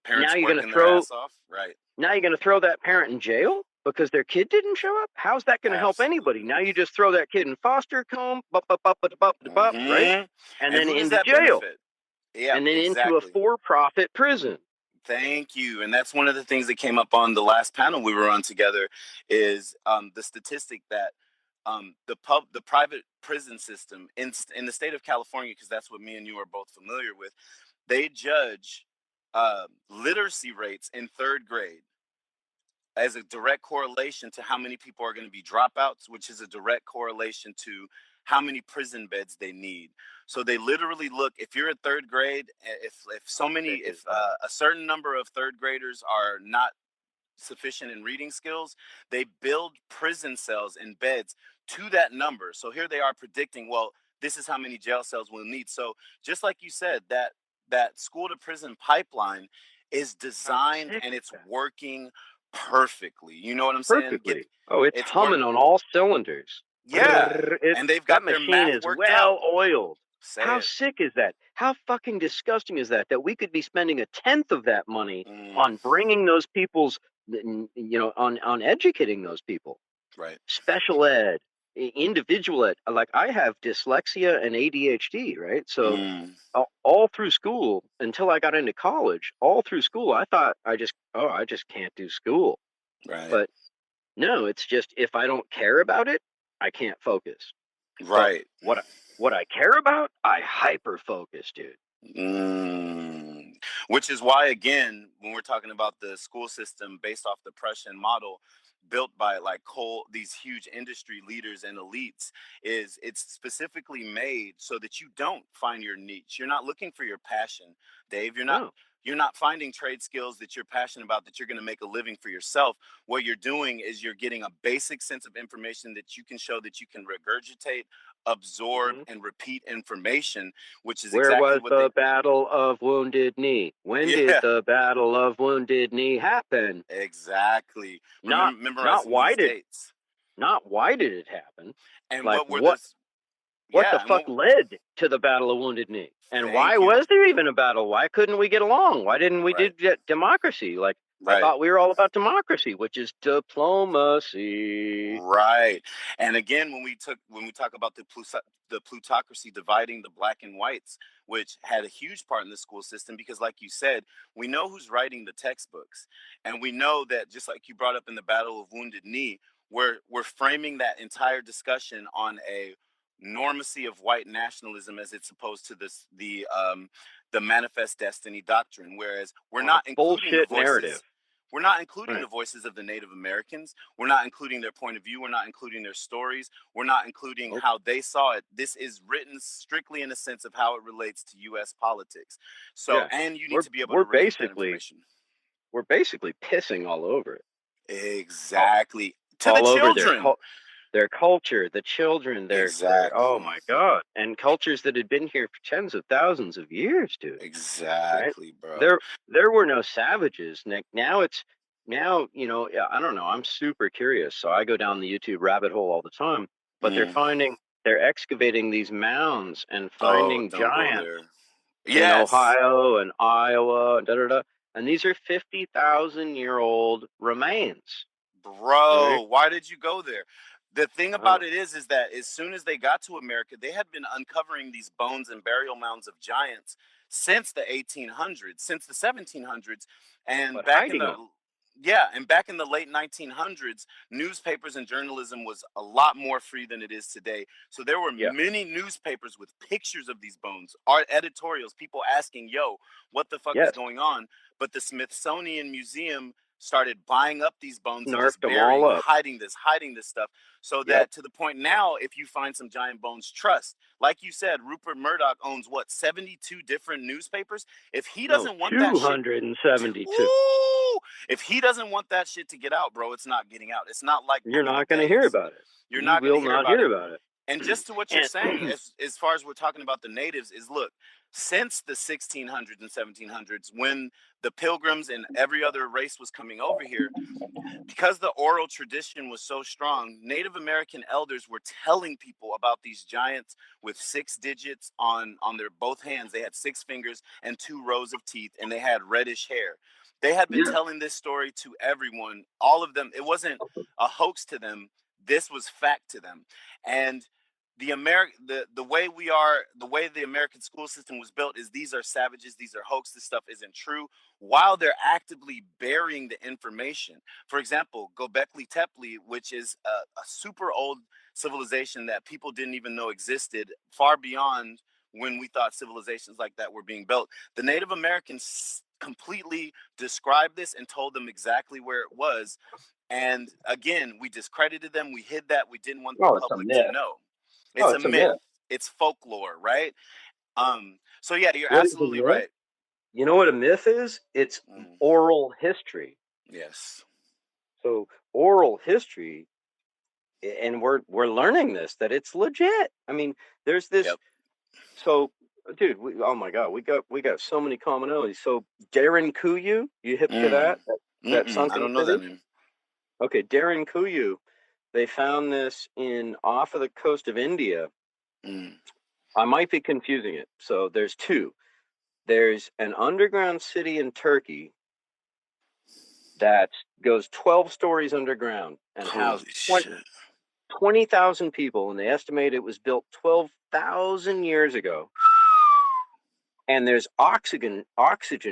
Parents Now you're working their ass off. Right. Now you're going to throw that parent in jail because their kid didn't show up? How's that going to help anybody? Now you just throw that kid in foster home, right? And then who does into that jail. benefit? Yeah, and then exactly. into a for-profit prison. Thank you. And that's one of the things that came up on the last panel we were on together is the statistic that the private prison system in the state of California, because that's what me and you are both familiar with, they judge literacy rates in third grade as a direct correlation to how many people are going to be dropouts, which is a direct correlation to how many prison beds they need. So they literally look, if you're at third grade, if a certain number of third graders are not sufficient in reading skills, they build prison cells and beds to that number. So here they are predicting, well, this is how many jail cells we'll need. So just like you said, that school to prison pipeline is designed and it's working perfectly. You know what I'm saying? Perfectly. It's humming on all cylinders. Yeah. And they've got that their machine math is worked well out. oiled. How Sick is that? How fucking disgusting is that? That we could be spending a tenth of that money on bringing those people's, on educating those people. Right. Special ed, individual ed. Like I have dyslexia and ADHD, right? So all through school until I got into college, all through school, I thought I just can't do school. Right. But no, it's just if I don't care about it, I can't focus. Right. But what I care about, I hyper focus, dude. Which is why, again, when we're talking about the school system based off the Prussian model, built by like these huge industry leaders and elites, it's specifically made so that you don't find your niche. You're not looking for your passion, Dave. You're not finding trade skills that you're passionate about that you're going to make a living for yourself. What you're doing is you're getting a basic sense of information that you can show that you can regurgitate, absorb, and repeat information, which is exactly what the Battle of Wounded Knee? When did the Battle of Wounded Knee happen? Exactly. Not why did it happen? And like, what the fuck led to the Battle of Wounded Knee? And why was there even a battle? Why couldn't we get along? Why didn't we do democracy? Like, I thought we were all about democracy, which is diplomacy. Right. And again, when we talk about the plutocracy dividing the black and whites, which had a huge part in the school system, because like you said, we know who's writing the textbooks. And we know that, just like you brought up in the Battle of Wounded Knee, we're framing that entire discussion on a normacy of white nationalism as it's opposed to the manifest destiny doctrine, whereas we're not including the voices. Narrative. We're not including the voices of the Native Americans. We're not including their point of view. We're not including their stories. We're not including how they saw it. This is written strictly in a sense of how it relates to U.S. politics. So, and you need to be able to release that information. We're basically pissing all over it. Exactly. To the children. Their culture, the children, oh my God. And cultures that had been here for tens of thousands of years, dude. Exactly, right? Bro. There were no savages, Nick. Now, I don't know. I'm super curious. So I go down the YouTube rabbit hole all the time, but they're excavating these mounds and finding giants in Ohio and Iowa and da-da-da. And these are 50,000-year-old remains. Bro, why did you go there? The thing about it is that as soon as they got to America, they had been uncovering these bones and burial mounds of giants since the 1800s, since the 1700s, and back in the late 1900s, newspapers and journalism was a lot more free than it is today. So there were many newspapers with pictures of these bones, art editorials, people asking, "Yo, what the fuck is going on?" But the Smithsonian Museum started buying up these bones and just burying, hiding this stuff, so that to the point now, if you find some giant bones, trust. Like you said, Rupert Murdoch owns 72 different newspapers. If he doesn't want that shit, 272. If he doesn't want that shit to get out, bro, it's not getting out. It's not like you're not going to hear about it. You're not going to hear about it. And just to what you're saying, as far as we're talking about the natives, is look, since the 1600s and 1700s, when the pilgrims and every other race was coming over here, because the oral tradition was so strong, Native American elders were telling people about these giants with 6 digits on their both hands. They had 6 fingers and 2 rows of teeth, and they had reddish hair. They had been telling this story to everyone, all of them. It wasn't a hoax to them. This was fact to them. And the way we are, the way the American school system was built is these are savages, these are hoax, this stuff isn't true, while they're actively burying the information. For example, Gobekli Tepe, which is a super old civilization that people didn't even know existed, far beyond when we thought civilizations like that were being built. The Native Americans completely described this and told them exactly where it was. And again, we discredited them. We hid that. We didn't want the Oh, it's a public to myth. know. Oh, It's a it's a myth. myth. It's folklore, right? So yeah, you're What is a absolutely myth? right. You know what a myth is? It's oral history. Yes. So oral history, and we're learning this, that it's legit. I mean, there's this. Yep. So, dude, oh my God, we got so many commonalities. So Darren Kuyu, you hip to that I sunken don't know city? that name. Okay, Darren Kuyu, they found this off of the coast of India. I might be confusing it. So there's 2. There's an underground city in Turkey that goes 12 stories underground and Holy housed shit. 20,000 people, and they estimate it was built 12,000 years ago. And there's oxygen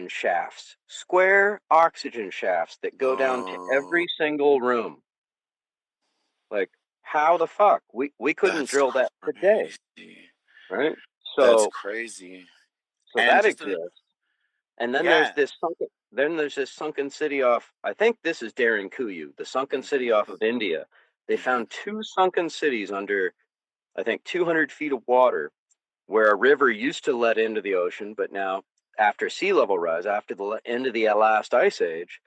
shafts, square oxygen shafts that go down to every single room. Like, how the fuck? We couldn't That's drill that today, crazy. right? That's So crazy. so And that just exists. And then yeah. there's this sunken city off, I think this is Darren Kuyu, the sunken city off of India. They found 2 sunken cities under, I think, 200 feet of water, where a river used to let into the ocean, but now, after sea level rise, after the end of the last ice age,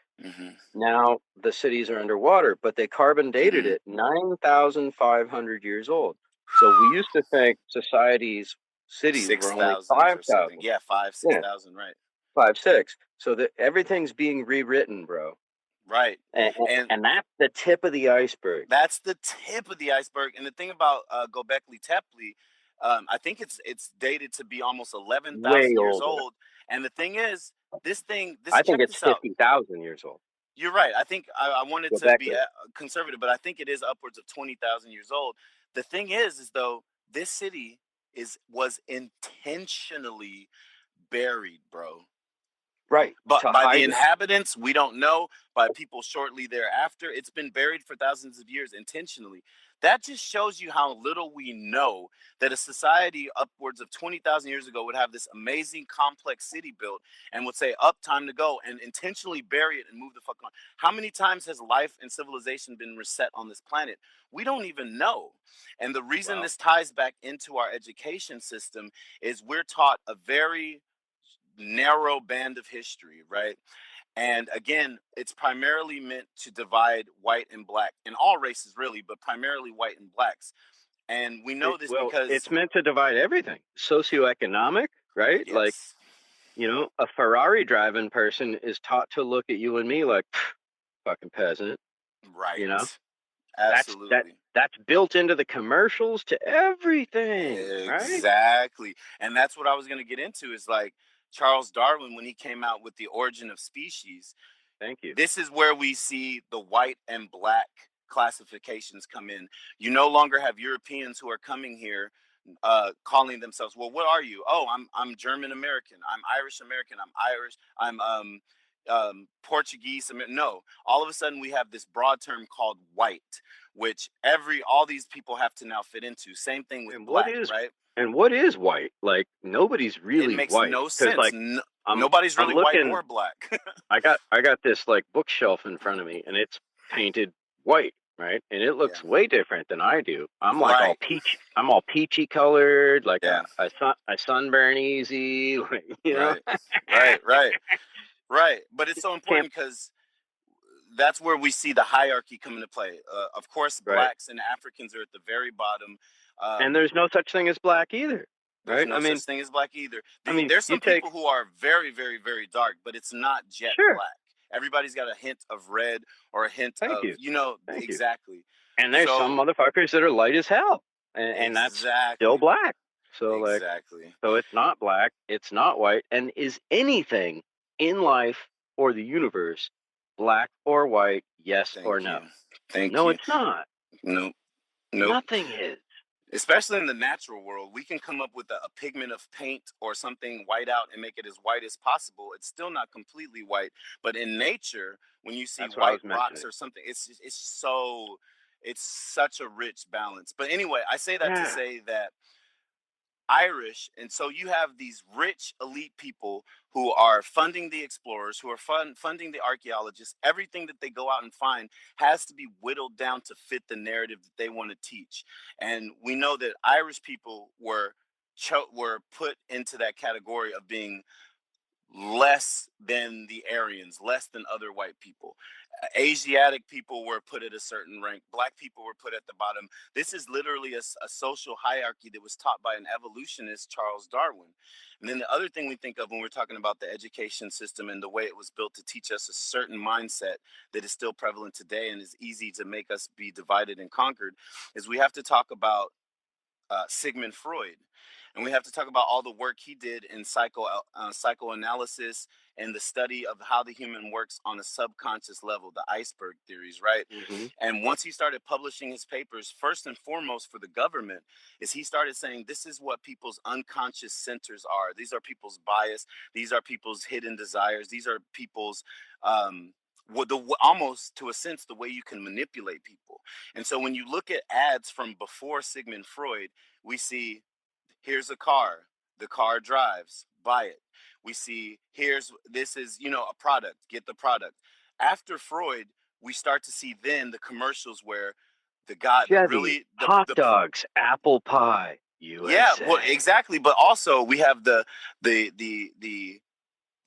now the cities are underwater, but they carbon dated it 9,500 years old. So we used to think cities were only 6,000 or something. 5,000. Yeah, 5, Yeah, 6,000, right. 5, 6. So that everything's being rewritten, bro. Right. And, And and that's the tip of the iceberg. that's the tip of the iceberg. And the thing about Gobekli Tepe, I think it's dated to be almost 11,000 Way years older. old. And the thing is, I think check it's this out. 50,000 years old. You're right. I think I wanted to be conservative, but I think it is upwards of 20,000 years old. The thing is though, this city was intentionally buried, bro. Right. But by the hide it. inhabitants, we don't know. By people shortly thereafter, it's been buried for thousands of years intentionally. That just shows you how little we know that a society upwards of 20,000 years ago would have this amazing complex city built and would say, up, time to go, and intentionally bury it and move the fuck on. How many times has life and civilization been reset on this planet? We don't even know. And the reason this ties back into our education system is we're taught a very narrow band of history, right? And again, it's primarily meant to divide white and black, and all races really, but primarily white and blacks. And we know this because it's meant to divide everything. Socioeconomic, right? yes. Like, a Ferrari driving person is taught to look at you and me like, fucking peasant. Right. Absolutely. That's built into the commercials to everything. Exactly. Right? And that's what I was going to get into is like Charles Darwin, when he came out with The Origin of Species. Thank you. This is where we see the white and black classifications come in. You no longer have Europeans who are coming here calling themselves, well, what are you? Oh, I'm German American. I'm Irish American. I'm Irish. I'm Portuguese. No, all of a sudden we have this broad term called white, which all these people have to now fit into. Same thing with black, right? And what is white? Like, nobody's really white. It makes no sense. Like, nobody's really white or black. I got this like bookshelf in front of me, and it's painted white, right? And it looks way different than I do. I'm like all peachy. I'm all peachy colored, like I sunburn easy, like, Right. But it's so important because that's where we see the hierarchy come into play. Of course, Right. blacks and Africans are at the very bottom. And there's no such thing as black either, There's right? no such thing as black either. I mean, There's you some take people who are very, very, very dark, but it's not jet Sure. black. Everybody's got a hint of red or a hint Thank of, you. Thank you. exactly. And there's some motherfuckers that are light as hell, and that's still black. So exactly. so it's not black, it's not white, and is anything in life or the universe black or white? Yes or no? Thank No, you. it's not. Nope. Nothing is. Especially in the natural world, we can come up with a pigment of paint or something white out and make it as white as possible. It's still not completely white, but in nature, when you see That's what I white was rocks mentioning. or something, it's such a rich balance. But anyway, I say that to say that Irish, and so you have these rich elite people who are funding the explorers, who are funding the archaeologists. Everything that they go out and find has to be whittled down to fit the narrative that they want to teach. And we know that Irish people were put into that category of being less than the Aryans, less than other white people. Asiatic people were put at a certain rank. Black people were put at the bottom. This is literally a social hierarchy that was taught by an evolutionist, Charles Darwin. And then the other thing we think of when we're talking about the education system and the way it was built to teach us a certain mindset that is still prevalent today and is easy to make us be divided and conquered is we have to talk about Sigmund Freud. And we have to talk about all the work he did in psychoanalysis and the study of how the human works on a subconscious level, the iceberg theories, right? Mm-hmm. And once he started publishing his papers, first and foremost for the government, is he started saying this is what people's unconscious centers are. These are people's bias. These are people's hidden desires. These are people's almost to a sense the way you can manipulate people. And so when you look at ads from before Sigmund Freud, we see here's a car, the car drives, buy it. We see this is a product, get the product. After Freud, we start to see then the commercials where the guy Chevy, hot dogs, apple pie, USA. Yeah, well, exactly. But also we have the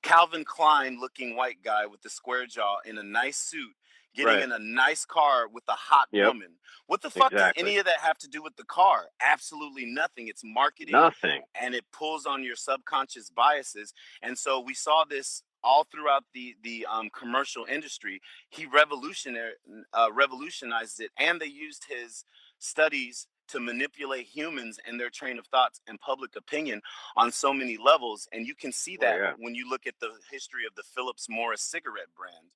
Calvin Klein looking white guy with the square jaw in a nice suit getting in a nice car with a hot woman. What the fuck does any of that have to do with the car? Absolutely nothing. It's marketing. Nothing. And it pulls on your subconscious biases. And so we saw this all throughout the commercial industry. He revolutionized it, and they used his studies to manipulate humans and their train of thoughts and public opinion on so many levels. And you can see that when you look at the history of the Philip Morris cigarette brand.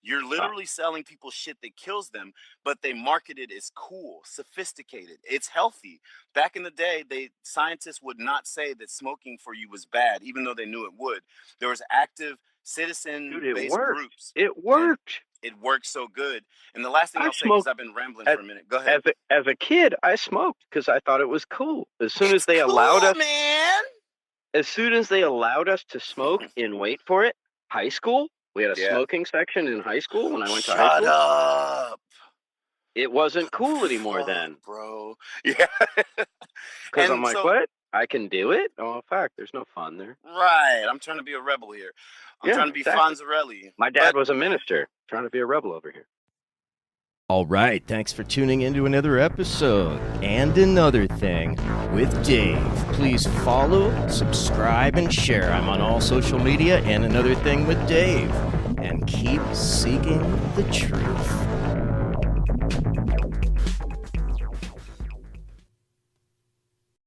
You're literally selling people shit that kills them, but they market it as cool, sophisticated. It's healthy. Back in the day, scientists would not say that smoking for you was bad, even though they knew it would. There was active citizen-based groups. It worked. It worked so good. And the last thing I'll say, because I've been rambling for a minute. Go ahead. As a kid, I smoked because I thought it was cool. As soon as they allowed us, man. As soon as they allowed us to smoke in, wait for it, high school. We had a smoking section in high school when I went to high school. Shut up. It wasn't cool anymore then, bro. Yeah. Because I'm like, what? I can do it? Oh, fuck. There's no fun there. Right. I'm trying to be a rebel here. I'm trying to be Fonzarelli. My dad was a minister. Trying to be a rebel over here. All right, thanks for tuning into another episode and another thing with Dave. Please follow, subscribe, and share. I'm on all social media and another thing with Dave. And keep seeking the truth.